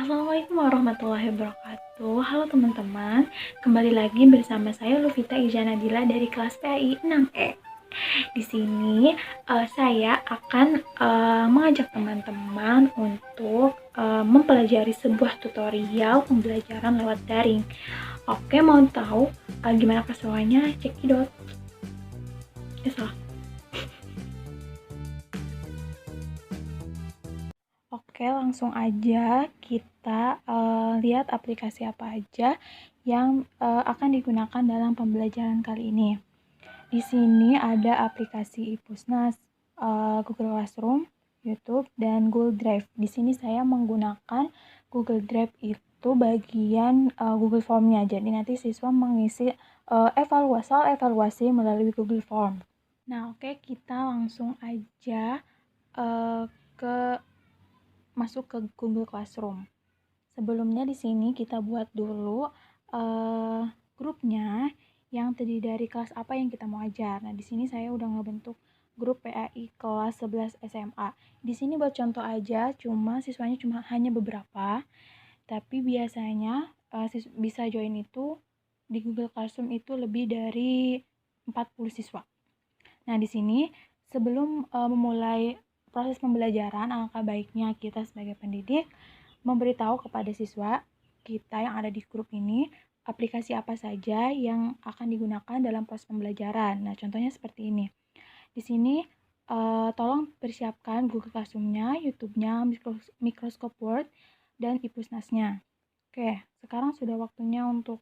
Assalamualaikum warahmatullahi wabarakatuh. Halo teman-teman, kembali lagi bersama saya Luvita Ijanadila dari kelas PAI 6E. Di sini saya akan mengajak teman-teman untuk mempelajari sebuah tutorial pembelajaran lewat daring. Oke, mau tahu gimana keseruannya? Cekidot. Salah. Oke, langsung aja kita lihat aplikasi apa aja yang akan digunakan dalam pembelajaran kali ini. Di sini ada aplikasi Ipusnas, Google Classroom, YouTube, dan Google Drive. Di sini saya menggunakan Google Drive itu bagian Google Form-nya. Jadi nanti siswa mengisi evaluasi melalui Google Form. Nah, oke, kita langsung aja masuk ke Google Classroom. Sebelumnya di sini kita buat dulu grupnya yang terdiri dari kelas apa yang kita mau ajar. Nah, di sini saya udah ngebentuk grup PAI kelas 11 SMA. Di sini buat contoh aja, siswanya hanya beberapa, tapi biasanya bisa join itu di Google Classroom itu lebih dari 40 siswa. Nah, di sini sebelum memulai proses pembelajaran, alangkah baiknya kita sebagai pendidik memberitahu kepada siswa kita yang ada di grup ini aplikasi apa saja yang akan digunakan dalam proses pembelajaran. Nah, contohnya seperti ini. Di sini tolong persiapkan Google Classroom-nya, YouTube-nya, Microsoft Word, dan Ipusnas-nya. Oke, sekarang sudah waktunya untuk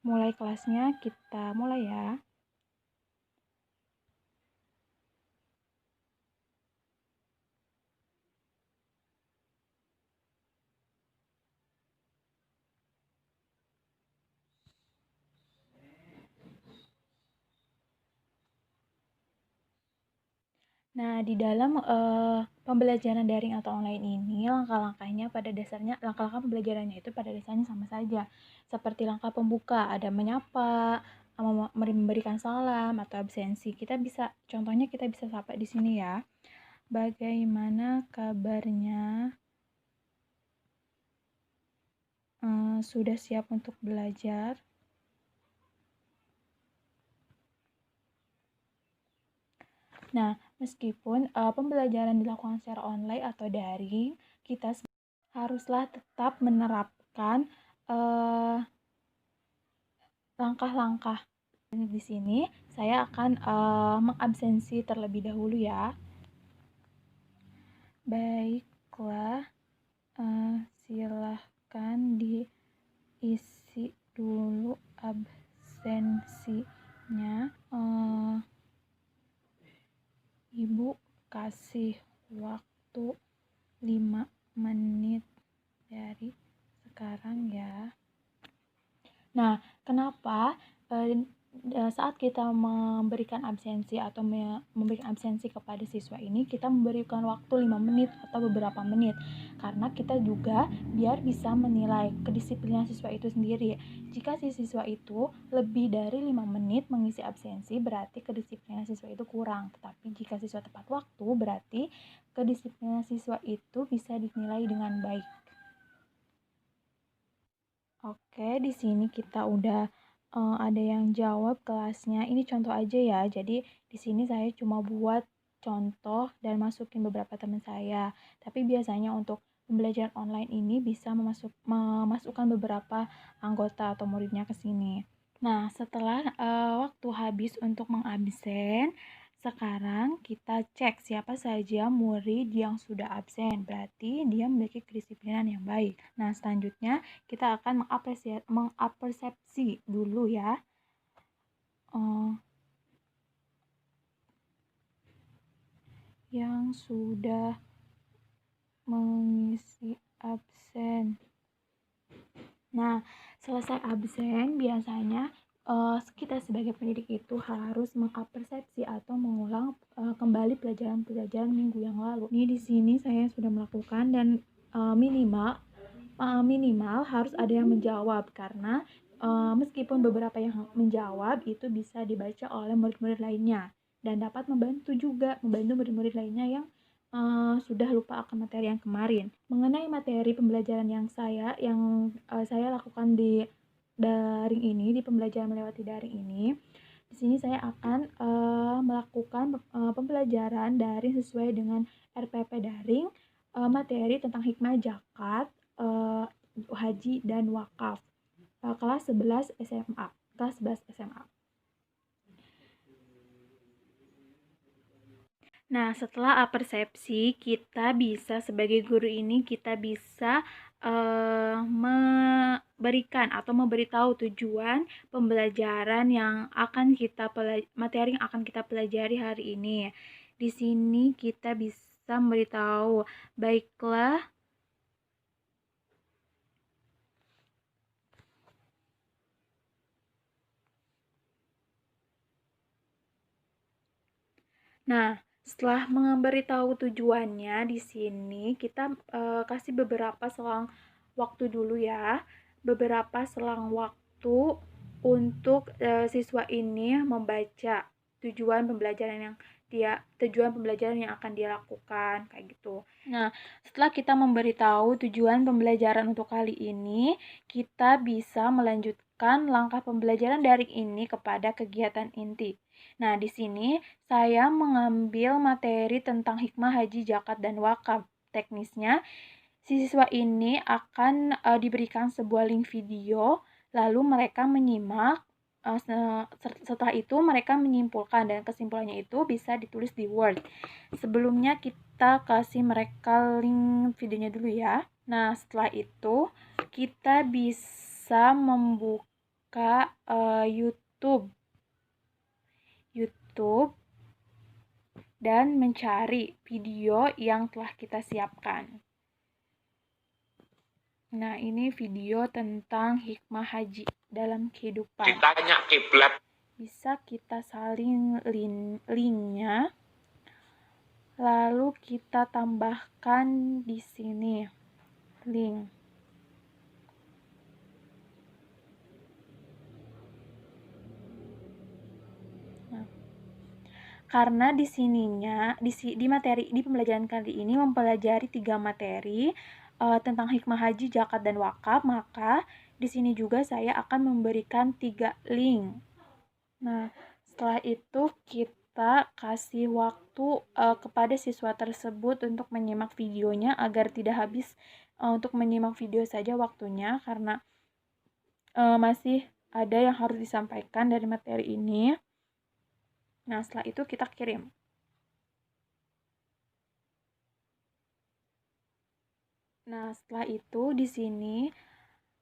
mulai kelasnya. Kita mulai ya. Nah, di dalam pembelajaran daring atau online ini, langkah-langkah pembelajarannya itu pada dasarnya sama saja. Seperti langkah pembuka, ada menyapa, memberikan salam, atau absensi. Contohnya kita bisa sapa di sini ya. Bagaimana kabarnya? Sudah siap untuk belajar? Nah, meskipun pembelajaran dilakukan secara online atau daring, kita haruslah tetap menerapkan langkah-langkah. Di sini saya akan mengabsensi terlebih dahulu ya. Baiklah, silahkan diisi dulu absensinya. Ibu kasih waktu 5 menit dari sekarang ya. Nah, kenapa saat kita memberikan absensi atau memberikan absensi kepada siswa ini, kita memberikan waktu 5 menit atau beberapa menit, karena kita juga biar bisa menilai kedisiplinan siswa itu sendiri. Jika si siswa itu lebih dari 5 menit mengisi absensi, berarti kedisiplinan siswa itu kurang. Tetapi jika siswa tepat waktu, berarti kedisiplinan siswa itu bisa dinilai dengan baik. Oke, di sini kita udah ada yang jawab kelasnya. Ini contoh aja ya. Jadi di sini saya cuma buat contoh dan masukin beberapa teman saya. Tapi biasanya untuk pembelajaran online ini bisa memasukkan beberapa anggota atau muridnya ke sini. Nah, setelah waktu habis untuk mengabsen, sekarang kita cek siapa saja murid yang sudah absen. Berarti dia memiliki kedisiplinan yang baik. Nah, selanjutnya kita akan mengapersepsi dulu ya. Yang sudah mengisi absen. Nah, selesai absen biasanya kita sebagai pendidik itu harus mengapersepsi atau mengulang kembali pelajaran-pelajaran minggu yang lalu. Ini di sini saya sudah melakukan dan minimal harus ada yang menjawab, karena meskipun beberapa yang menjawab itu bisa dibaca oleh murid-murid lainnya dan dapat membantu murid-murid lainnya yang sudah lupa akan materi yang kemarin. Mengenai materi pembelajaran yang saya lakukan di daring ini, di pembelajaran melewati daring ini, di sini saya akan melakukan pembelajaran daring sesuai dengan RPP daring, materi tentang hikmah zakat, haji dan wakaf, kelas 11 SMA. Kelas 11 SMA. Nah, setelah persepsi, kita bisa sebagai guru ini kita bisa memberikan atau memberitahu tujuan pembelajaran yang akan materi yang akan kita pelajari hari ini. Di sini kita bisa memberitahu, baiklah. Nah, setelah memberitahu tujuannya, di sini kita kasih beberapa selang waktu dulu ya. Beberapa selang waktu untuk siswa ini membaca tujuan pembelajaran yang akan dia lakukan, kayak gitu. Nah, setelah kita memberitahu tujuan pembelajaran untuk kali ini, kita bisa melanjutkan langkah pembelajaran daring ini kepada kegiatan inti. Nah, di sini saya mengambil materi tentang hikmah haji, zakat, dan wakaf. Teknisnya, siswa ini akan diberikan sebuah link video, lalu mereka menyimak. Setelah itu mereka menyimpulkan, dan kesimpulannya itu bisa ditulis di Word. Sebelumnya kita kasih mereka link videonya dulu ya. Nah, setelah itu kita bisa membuka YouTube dan mencari video yang telah kita siapkan. Nah, ini video tentang hikmah haji dalam kehidupan. Ditanya kiblat. Bisa kita salin linknya, lalu kita tambahkan di sini link. Karena di sininya di pembelajaran kali ini mempelajari 3 materi tentang hikmah haji, zakat, dan wakaf, maka di sini juga saya akan memberikan 3 link. Nah, setelah itu kita kasih waktu kepada siswa tersebut untuk menyimak videonya agar tidak habis untuk menyimak video saja waktunya, karena masih ada yang harus disampaikan dari materi ini. Nah, setelah itu kita kirim. Nah, setelah itu di sini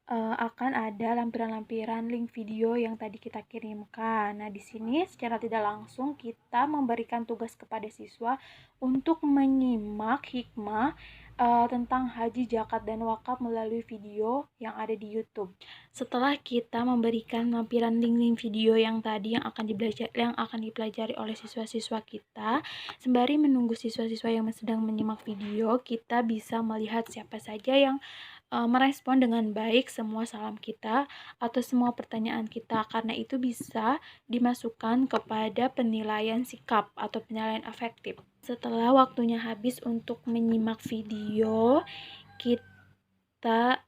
akan ada lampiran-lampiran link video yang tadi kita kirimkan. Nah, di sini secara tidak langsung kita memberikan tugas kepada siswa untuk menyimak hikmah tentang haji, zakat, dan wakaf melalui video yang ada di YouTube. Setelah kita memberikan lampiran link-link video yang tadi yang akan dipelajari oleh siswa-siswa kita, sembari menunggu siswa-siswa yang sedang menyimak video, kita bisa melihat siapa saja yang merespon dengan baik semua salam kita atau semua pertanyaan kita, karena itu bisa dimasukkan kepada penilaian sikap atau penilaian afektif. Setelah waktunya habis untuk menyimak video, kita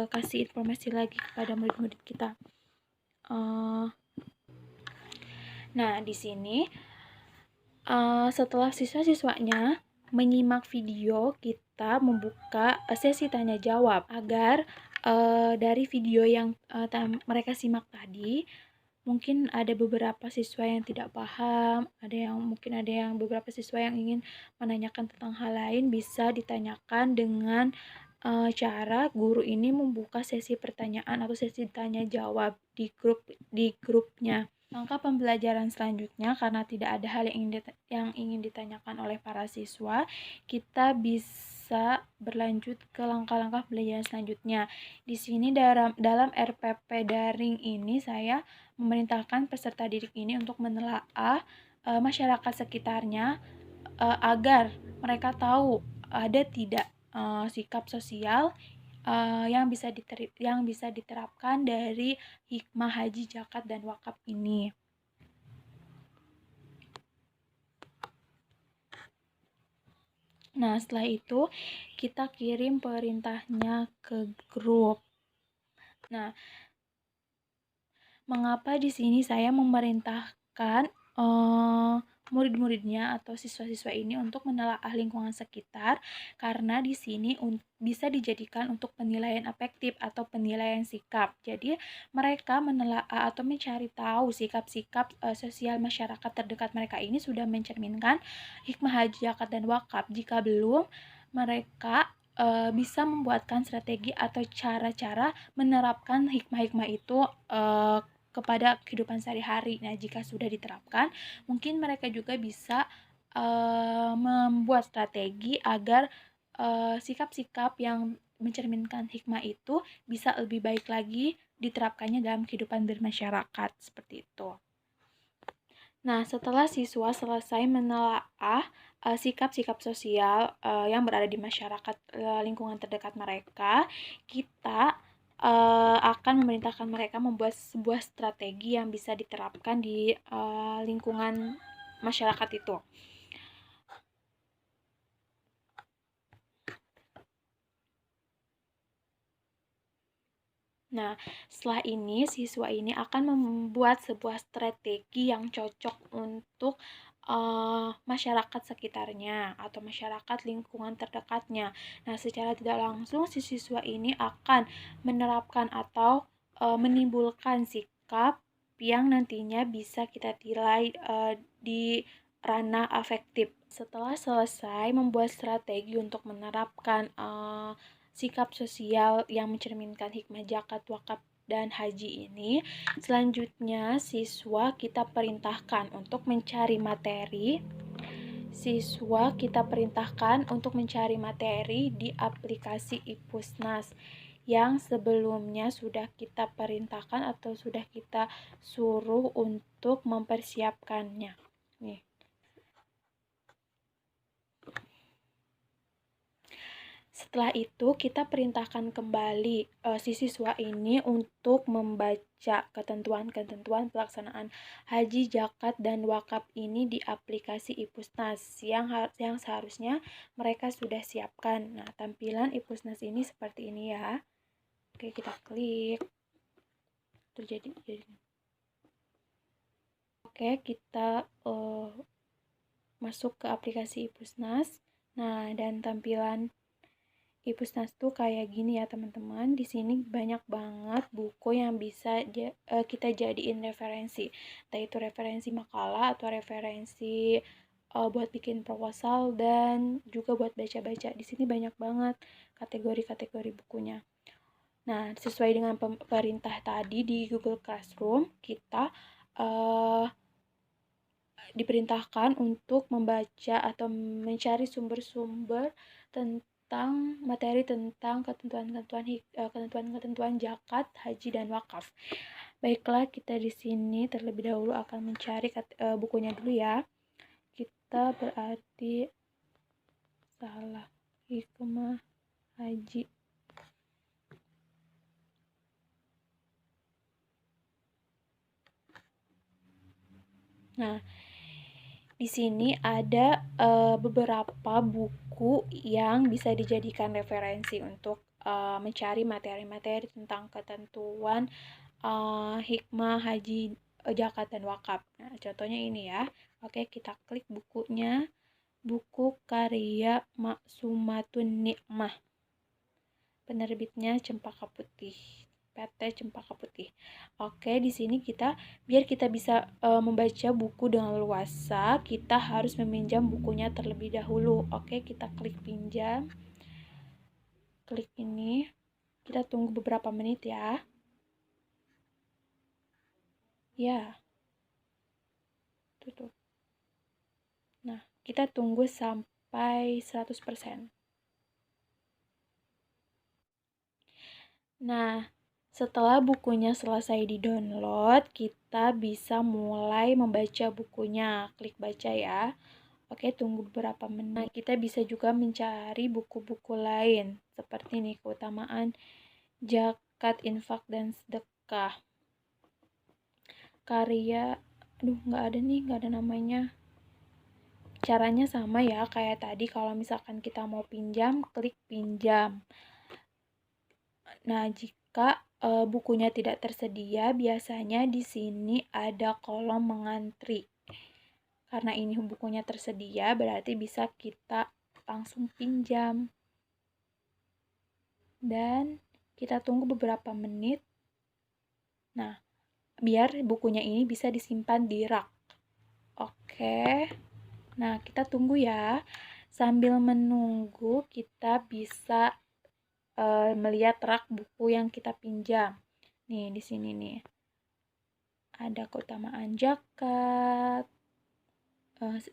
kasih informasi lagi kepada murid-murid kita. Nah, di sini setelah siswa-siswanya menyimak video, kita membuka sesi tanya jawab agar dari video yang mereka simak tadi, mungkin ada beberapa siswa yang tidak paham, mungkin ada beberapa siswa yang ingin menanyakan tentang hal lain, bisa ditanyakan dengan cara guru ini membuka sesi pertanyaan atau sesi tanya jawab di grupnya. Langkah pembelajaran selanjutnya, karena tidak ada hal yang ingin ditanyakan oleh para siswa, kita bisa berlanjut ke langkah-langkah pembelajaran selanjutnya. Di sini dalam RPP daring ini saya memerintahkan peserta didik ini untuk menelaah masyarakat sekitarnya agar mereka tahu ada tidak sikap sosial yang bisa diterapkan dari hikmah haji, zakat, dan wakaf ini. Nah, setelah itu kita kirim perintahnya ke grup. Nah, mengapa di sini saya memerintahkan murid-muridnya atau siswa-siswa ini untuk menelaah lingkungan sekitar? Karena di sini bisa dijadikan untuk penilaian afektif atau penilaian sikap. Jadi mereka menelaah atau mencari tahu sikap-sikap sosial masyarakat terdekat mereka ini sudah mencerminkan hikmah, haji, zakat, dan wakaf. Jika belum, mereka bisa membuatkan strategi atau cara-cara menerapkan hikmah-hikmah itu kepada kehidupan sehari-hari. Nah, jika sudah diterapkan, mungkin mereka juga bisa membuat strategi agar sikap-sikap yang mencerminkan hikmah itu bisa lebih baik lagi diterapkannya dalam kehidupan bermasyarakat, seperti itu. Nah, setelah siswa selesai menelaah sikap-sikap sosial yang berada di masyarakat lingkungan terdekat mereka, kita akan memerintahkan mereka membuat sebuah strategi yang bisa diterapkan di lingkungan masyarakat itu. Nah, setelah ini siswa ini akan membuat sebuah strategi yang cocok untuk masyarakat sekitarnya atau masyarakat lingkungan terdekatnya. Nah, secara tidak langsung si siswa ini akan menerapkan atau menimbulkan sikap yang nantinya bisa kita nilai di ranah afektif. Setelah selesai membuat strategi untuk menerapkan sikap sosial yang mencerminkan hikmah zakat, wakaf, dan haji ini, selanjutnya siswa kita perintahkan untuk mencari materi. Siswa kita perintahkan untuk mencari materi di aplikasi Ipusnas yang sebelumnya sudah kita perintahkan atau sudah kita suruh untuk mempersiapkannya. Nih. Setelah itu, kita perintahkan kembali si siswa ini untuk membaca ketentuan-ketentuan pelaksanaan haji, zakat, dan wakaf ini di aplikasi Ipusnas yang seharusnya mereka sudah siapkan. Nah, tampilan Ipusnas ini seperti ini ya. Oke, kita klik. Terjadi. Oke, kita masuk ke aplikasi Ipusnas. Nah, dan tampilan Ipusnas tuh kayak gini ya teman-teman. Di sini banyak banget buku yang bisa kita jadiin referensi. Entah itu referensi makalah atau referensi buat bikin proposal dan juga buat baca-baca. Di sini banyak banget kategori-kategori bukunya. Nah, sesuai dengan perintah tadi di Google Classroom, kita diperintahkan untuk membaca atau mencari sumber-sumber tentang materi tentang ketentuan-ketentuan zakat, haji, dan wakaf. Baiklah, kita di sini terlebih dahulu akan mencari bukunya dulu ya. Kita berarti salah hikmah haji. Nah, di sini ada beberapa buku yang bisa dijadikan referensi untuk mencari materi-materi tentang ketentuan hikmah, haji, zakat, dan wakaf. Nah, contohnya ini ya. Oke, kita klik bukunya. Buku karya Maksumatun Nikmah. Penerbitnya Cempaka Putih. PT Cempaka Putih. Oke, di sini biar kita bisa membaca buku dengan luasa, kita harus meminjam bukunya terlebih dahulu. Oke, kita klik pinjam. Klik ini. Kita tunggu beberapa menit ya. Ya. Tutup. Nah, kita tunggu sampai 100%. Nah, setelah bukunya selesai di-download, kita bisa mulai membaca bukunya. Klik baca ya. Oke, tunggu beberapa menit. Kita bisa juga mencari buku-buku lain, seperti nih, keutamaan zakat, infak, dan sedekah. Karya, nggak ada nih, nggak ada namanya. Caranya sama ya kayak tadi, kalau misalkan kita mau pinjam, klik pinjam. Nah, jika bukunya tidak tersedia, biasanya di sini ada kolom mengantri. Karena ini bukunya tersedia, berarti bisa kita langsung pinjam. Dan kita tunggu beberapa menit. Nah, biar bukunya ini bisa disimpan di rak. Oke. Nah, kita tunggu ya. Sambil menunggu, kita bisa melihat rak buku yang kita pinjam. Nih, di sini nih. Ada keutamaan zakat,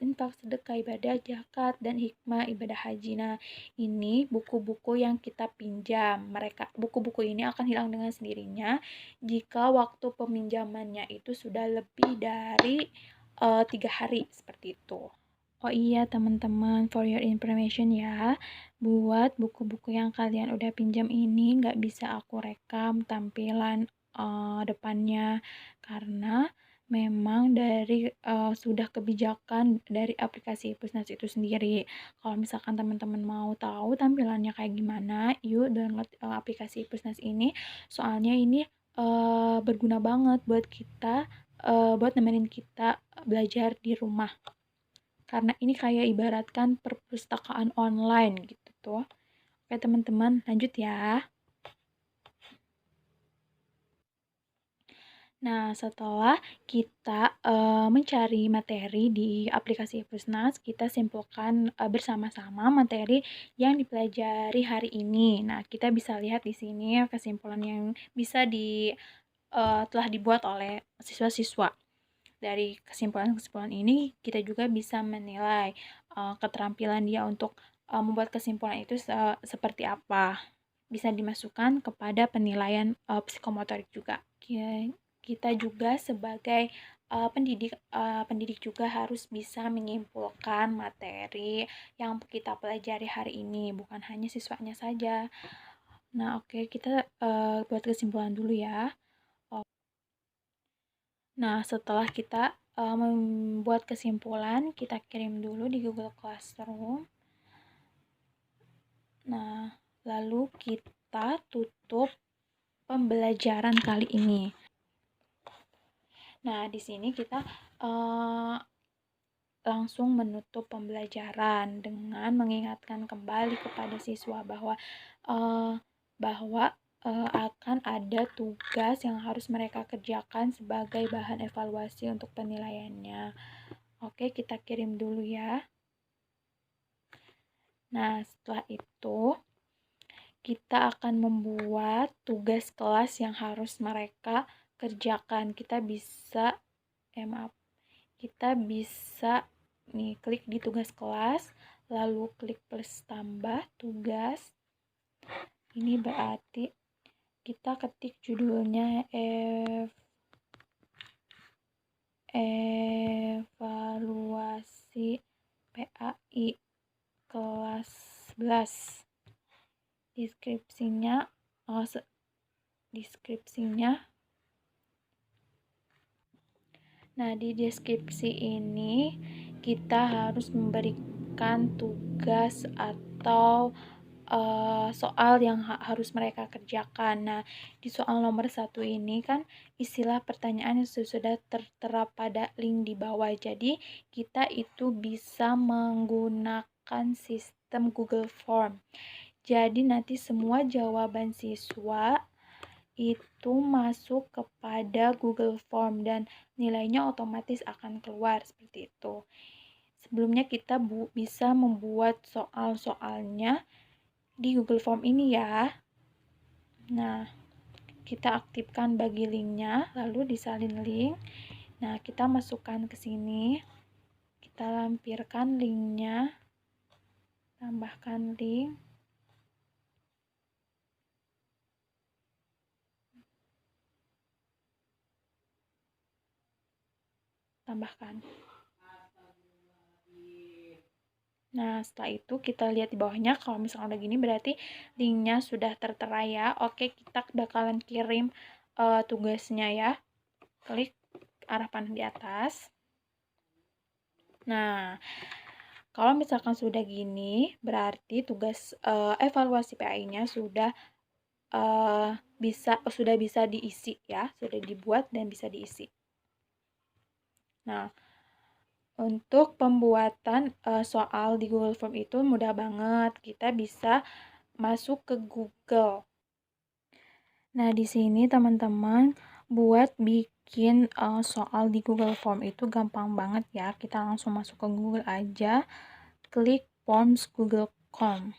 infak, sedekah, ibadah, zakat, dan hikmah ibadah haji. Nah, ini buku-buku yang kita pinjam. Buku-buku ini akan hilang dengan sendirinya jika waktu peminjamannya itu sudah lebih dari 3 hari, seperti itu. Oh iya teman-teman, for your information ya, buat buku-buku yang kalian udah pinjam ini nggak bisa aku rekam tampilan depannya, karena memang dari sudah kebijakan dari aplikasi Pusnas itu sendiri. Kalau misalkan teman-teman mau tahu tampilannya kayak gimana, yuk download aplikasi Pusnas ini, soalnya ini berguna banget buat kita, buat nemenin kita belajar di rumah. Karena ini kayak ibaratkan perpustakaan online gitu tuh. Oke teman-teman, lanjut ya. Nah, setelah kita mencari materi di aplikasi Pusnas, kita simpulkan bersama-sama materi yang dipelajari hari ini. Nah, kita bisa lihat di sini kesimpulan yang bisa telah dibuat oleh siswa-siswa. Dari kesimpulan-kesimpulan ini, kita juga bisa menilai keterampilan dia untuk membuat kesimpulan itu seperti apa. Bisa dimasukkan kepada penilaian psikomotorik juga. Kita juga sebagai pendidik juga harus bisa menyimpulkan materi yang kita pelajari hari ini, bukan hanya siswanya saja. Nah, oke, kita buat kesimpulan dulu ya. Nah, setelah kita membuat kesimpulan, kita kirim dulu di Google Classroom. Nah, lalu kita tutup pembelajaran kali ini. Nah, di sini kita langsung menutup pembelajaran dengan mengingatkan kembali kepada siswa bahwa akan ada tugas yang harus mereka kerjakan sebagai bahan evaluasi untuk penilaiannya. Oke, kita kirim dulu ya. Nah, setelah itu kita akan membuat tugas kelas yang harus mereka kerjakan. Kita bisa nih klik di tugas kelas, lalu klik plus tambah tugas. Ini berarti kita ketik judulnya evaluasi PAI kelas 11. Deskripsinya. Nah, di deskripsi ini kita harus memberikan tugas atau soal yang harus mereka kerjakan. Nah, di soal nomor 1 ini kan istilah pertanyaan yang sudah tertera pada link di bawah. Jadi, kita itu bisa menggunakan sistem Google Form. Jadi, nanti semua jawaban siswa itu masuk kepada Google Form dan nilainya otomatis akan keluar seperti itu. Sebelumnya kita bisa membuat soal-soalnya di Google Form ini ya. Nah, kita aktifkan bagi linknya, lalu disalin link. Nah, kita masukkan ke sini. Kita lampirkan linknya. Tambahkan link. Tambahkan. Nah, setelah itu kita lihat di bawahnya, kalau misalnya udah gini berarti linknya sudah tertera ya. Oke, kita bakalan kirim tugasnya ya. Klik arah panah di atas. Nah, Kalau misalkan sudah gini, berarti tugas evaluasi PAI-nya sudah bisa diisi ya, sudah dibuat dan bisa diisi. Nah, untuk pembuatan soal di Google Form itu mudah banget. Kita bisa masuk ke Google. Nah, di sini teman-teman buat bikin soal di Google Form itu gampang banget ya. Kita langsung masuk ke Google aja, klik Forms Google Form.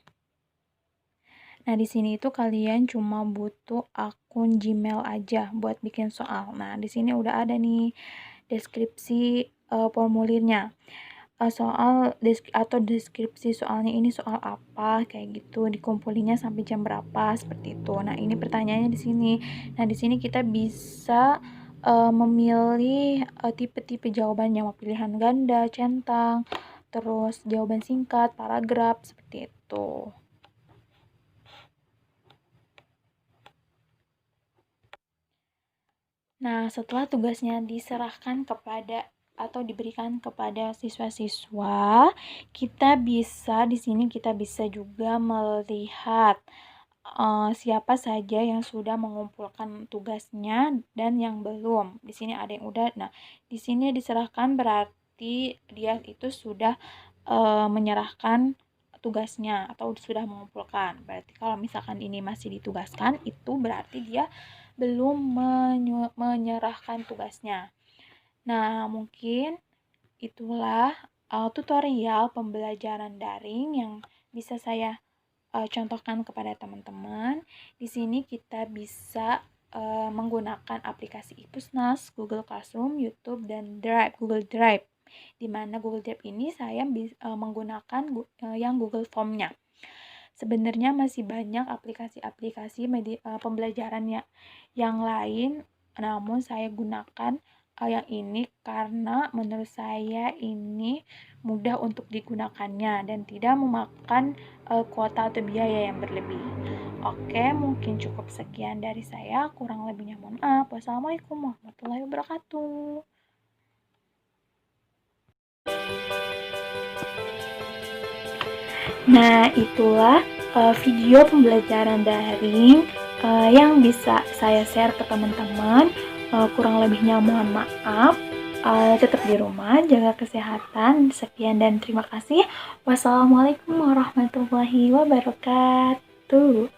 Nah, di sini itu kalian cuma butuh akun Gmail aja buat bikin soal. Nah, di sini udah ada nih deskripsi formulirnya. Atau deskripsi soalnya ini soal apa kayak gitu, dikumpulinya sampai jam berapa seperti itu. Nah, ini pertanyaannya di sini. Nah, di sini kita bisa memilih tipe-tipe jawabannya, mau pilihan ganda, centang, terus jawaban singkat, paragraf seperti itu. Nah, setelah tugasnya diserahkan kepada atau diberikan kepada siswa-siswa, kita bisa juga melihat siapa saja yang sudah mengumpulkan tugasnya dan yang belum. Di sini ada yang udah. Nah, di sini diserahkan berarti dia itu sudah menyerahkan tugasnya atau sudah mengumpulkan. Berarti kalau misalkan ini masih ditugaskan, itu berarti dia belum menyerahkan tugasnya. Nah, mungkin itulah tutorial pembelajaran daring yang bisa saya contohkan kepada teman-teman. Di sini kita bisa menggunakan aplikasi Ipusnas, Google Classroom, YouTube, dan Google Drive. Di mana Google Drive ini saya menggunakan yang Google Form-nya. Sebenarnya masih banyak aplikasi-aplikasi pembelajaran yang lain, namun saya gunakan yang ini karena menurut saya ini mudah untuk digunakannya dan tidak memakan kuota atau biaya yang berlebih. Oke, mungkin cukup sekian dari saya. Kurang lebihnya mohon maaf. Wassalamualaikum warahmatullahi wabarakatuh. Nah, itulah video pembelajaran daring yang bisa saya share ke teman-teman. Kurang lebihnya mohon maaf. Tetap di rumah, jaga kesehatan. Sekian dan terima kasih. Wassalamualaikum warahmatullahi wabarakatuh.